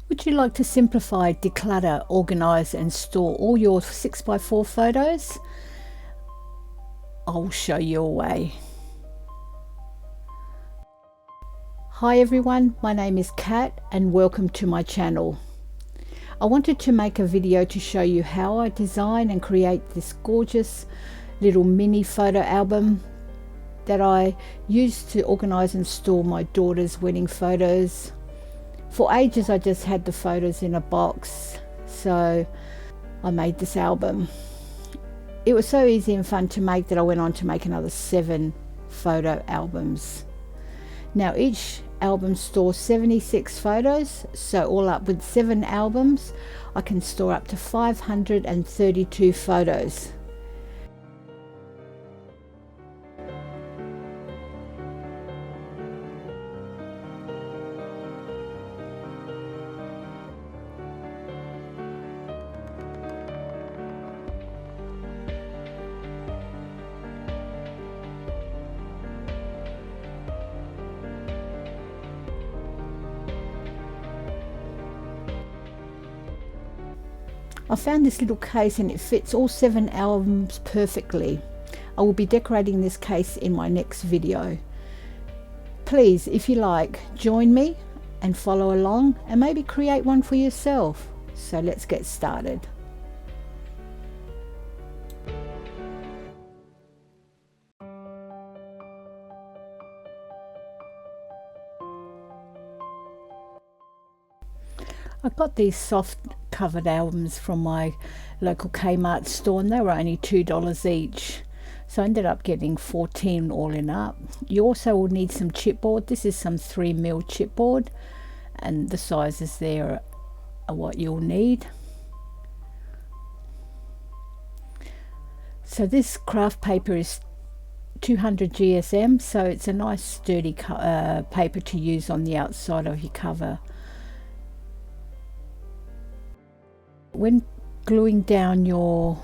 Would you like to simplify, declutter, organise and store all your 6x4 photos? I'll show you a way. Hi everyone, my name is Kat and welcome to my channel. I wanted to make a video to show you how I design and create this gorgeous little mini photo album that I use to organise and store my daughter's wedding photos. For ages I just had the photos in a box, so I made this album. It was so easy and fun to make that I went on to make another 7 photo albums. Now each album stores 76 photos, so all up with 7 albums I can store up to 532 photos. I found this little case and it fits all 7 albums perfectly. I will be decorating this case in my next video. Please, if you like, join me and follow along and maybe create one for yourself. So let's get started. I got these soft covered albums from my local Kmart store and they were only $2 each, so I ended up getting 14 all in up. You also will need some chipboard. This is some 3mm chipboard and the sizes there are what you'll need. So this craft paper is 200 GSM, so it's a nice sturdy paper to use on the outside of your cover. When gluing down your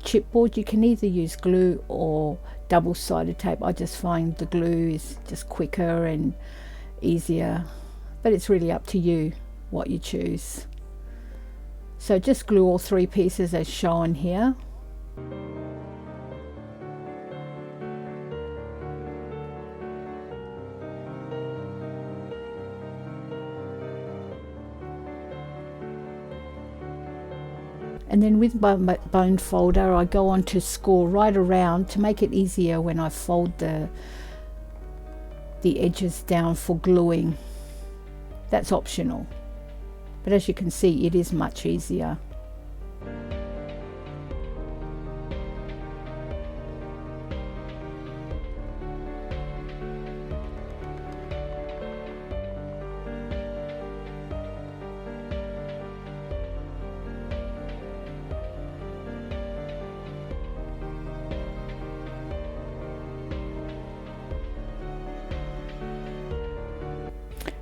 chipboard, you can either use glue or double-sided tape. I just find the glue is just quicker and easier, but it's really up to you what you choose. So just glue all 3 pieces as shown here. And then with my bone folder I go on to score right around to make it easier when I fold the edges down for gluing. That's optional, but as you can see it is much easier.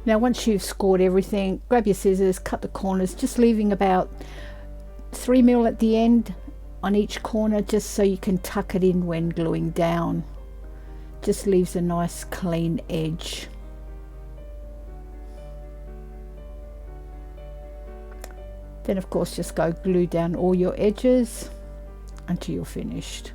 Now once you've scored everything, grab your scissors, cut the corners, just leaving about 3mm at the end on each corner just so you can tuck it in when gluing down. Just leaves a nice clean edge. Then of course just go glue down all your edges until you're finished.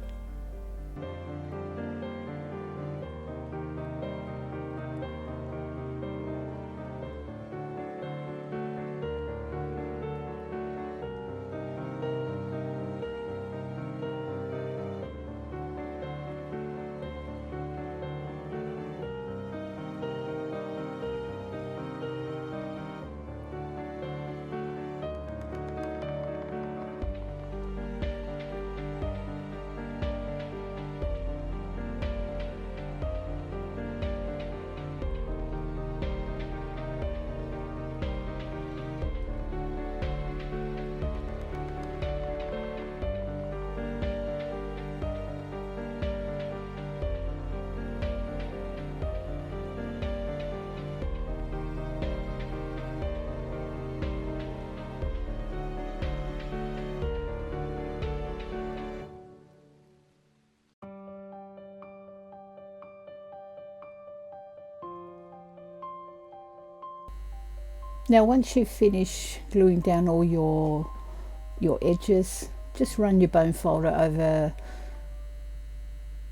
Now once you finish gluing down all your edges, just run your bone folder over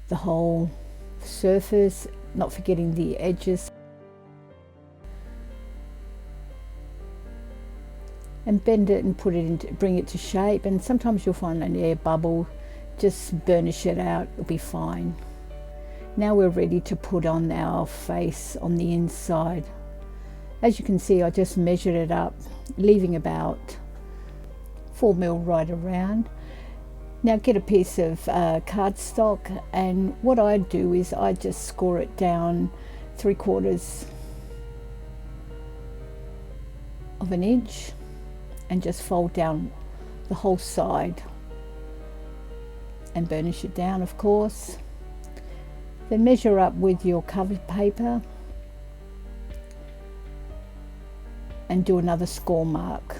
the whole surface, not forgetting the edges, and bend it and put it into, bring it to shape. And sometimes you'll find an air bubble, just burnish it out, it'll be fine. Now we're ready to put on our face on the inside. As you can see, I just measured it up, leaving about 4 mil right around. Now get a piece of cardstock, and what I do is I just score it down 3/4 of an inch and just fold down the whole side and burnish it down, of course. Then measure up with your covered paper and do another score mark.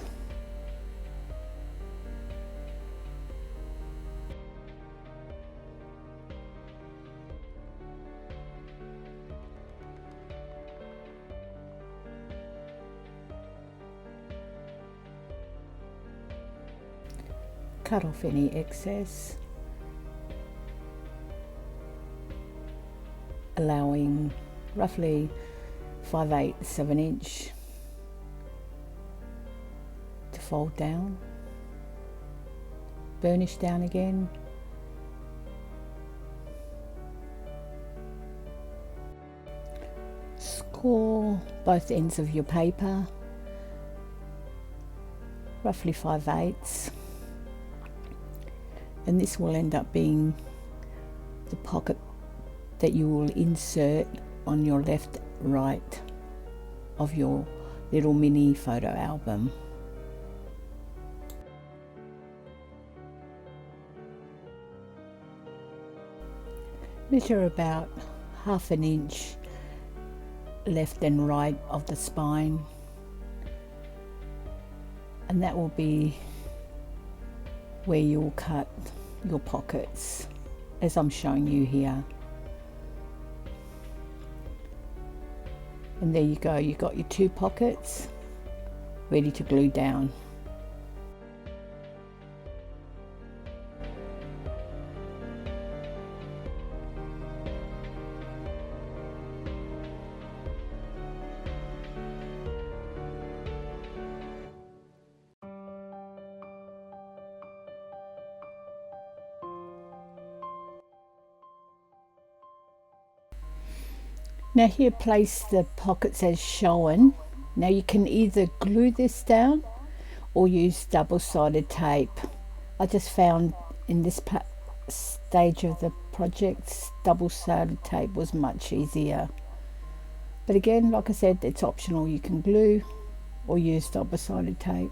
Cut off any excess, allowing roughly 5/8 of an inch to fold down, burnish down again, score both ends of your paper, roughly 5/8, and this will end up being the pocket that you will insert on your left right of your little mini photo album. Measure about 1/2 inch left and right of the spine, and that will be where you'll cut your pockets, as I'm showing you here. And there you go, you got your 2 pockets ready to glue down. Now here, place the pockets as shown. Now you can either glue this down or use double-sided tape. I just found in this stage of the project, double-sided tape was much easier. But again, like I said, it's optional. You can glue or use double-sided tape.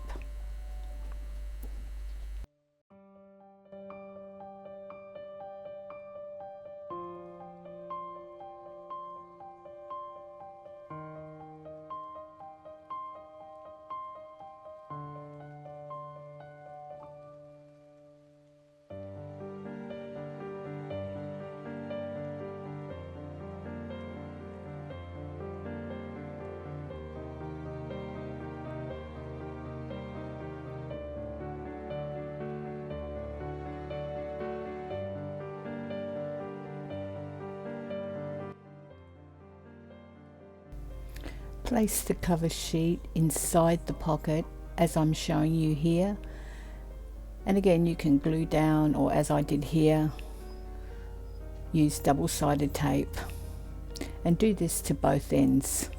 Place the cover sheet inside the pocket as I'm showing you here, and again you can glue down, or as I did here, use double-sided tape, and do this to both ends.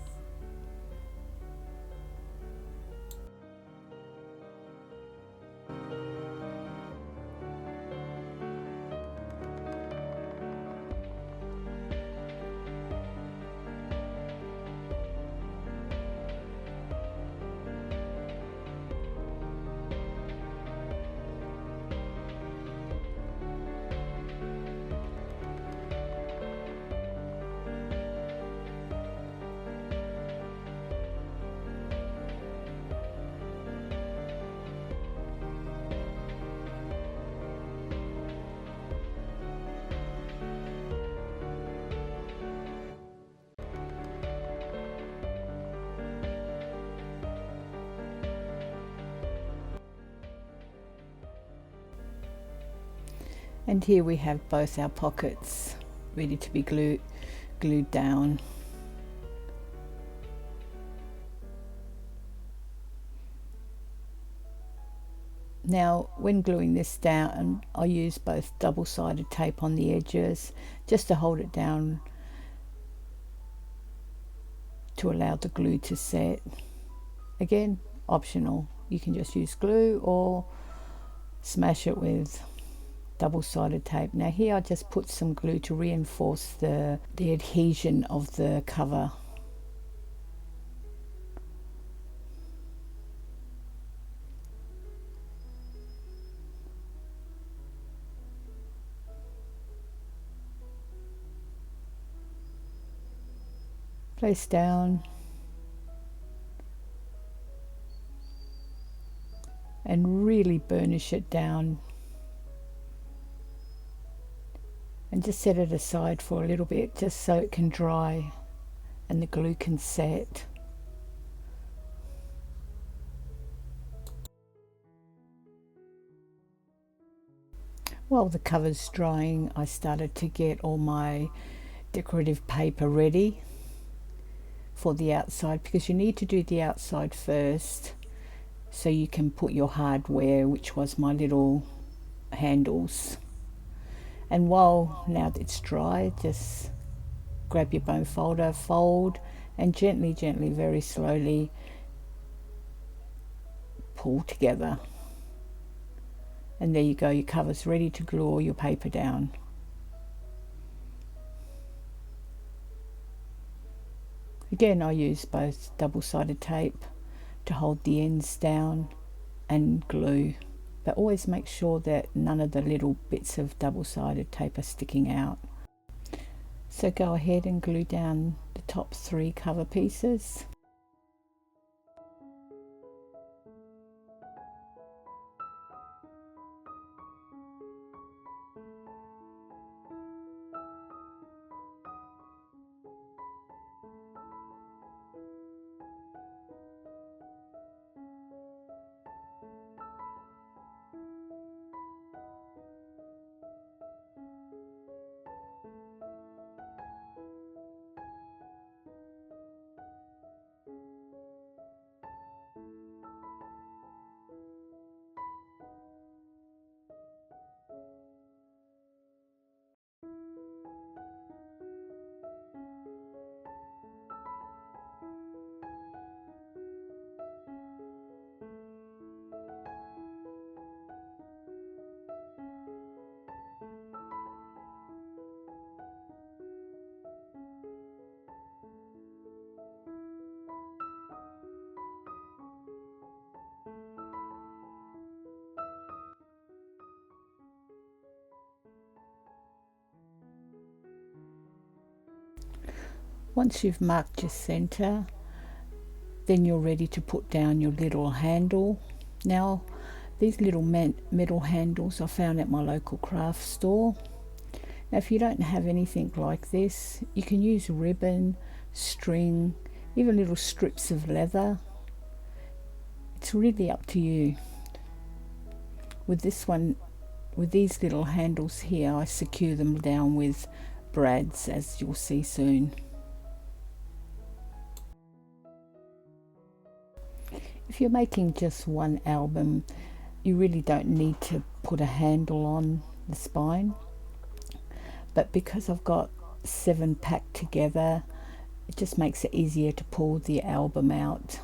And here we have both our pockets ready to be glued down. Now when gluing this down, I use both double-sided tape on the edges just to hold it down to allow the glue to set. Again, optional. You can just use glue or smash it with double-sided tape. Now here I just put some glue to reinforce the adhesion of the cover. Place down and really burnish it down, and just set it aside for a little bit just so it can dry and the glue can set. While the cover's drying, I started to get all my decorative paper ready for the outside, because you need to do the outside first so you can put your hardware, which was my little handles. And while now that it's dry, just grab your bone folder, fold, and gently, very slowly pull together. And there you go, your cover's ready to glue all your paper down. Again, I use both double-sided tape to hold the ends down and glue, but always make sure that none of the little bits of double-sided tape are sticking out. So go ahead and glue down the top 3 cover pieces. Once you've marked your center, then you're ready to put down your little handle. Now, these little metal handles I found at my local craft store. Now, if you don't have anything like this, you can use ribbon, string, even little strips of leather. It's really up to you. With this one, with these little handles here, I secure them down with brads, as you'll see soon. If you're making just one album, you really don't need to put a handle on the spine. But because I've got 7 packed together, it just makes it easier to pull the album out.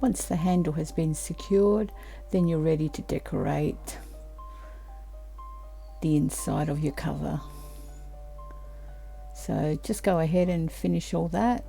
Once the handle has been secured, then you're ready to decorate the inside of your cover. So just go ahead and finish all that.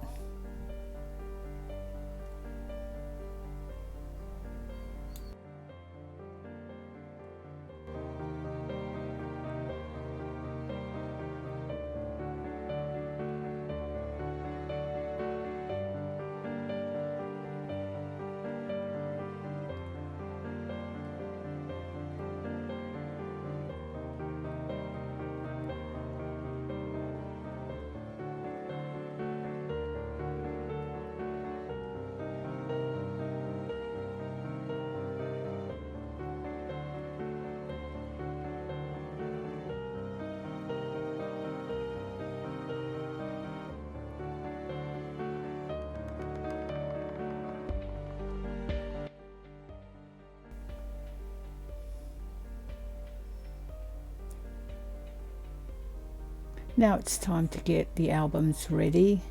Now it's time to get the albums ready.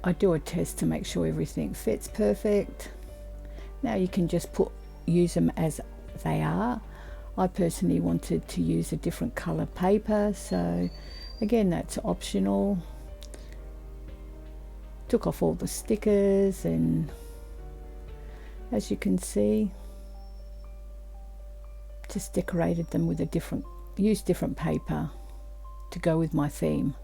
I do a test to make sure everything fits perfect. Now you can just use them as they are. I personally wanted to use a different color paper, so again, that's optional. Took off all the stickers, and as you can see, just decorated them with used different paper to go with my theme.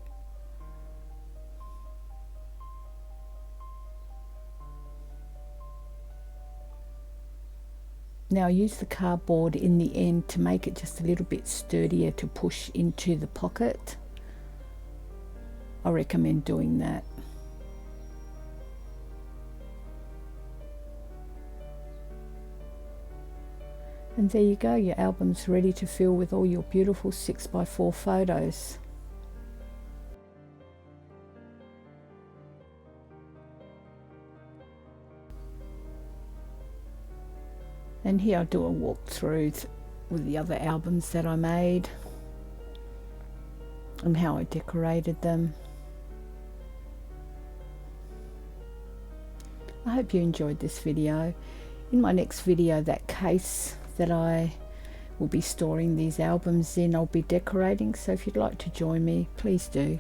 Now I use the cardboard in the end to make it just a little bit sturdier to push into the pocket. I recommend doing that. And there you go, your album's ready to fill with all your beautiful 6x4 photos. And here I'll do a walkthrough with the other albums that I made and how I decorated them. I hope you enjoyed this video. In my next video, that case that I will be storing these albums in, I'll be decorating, so if you'd like to join me, please do.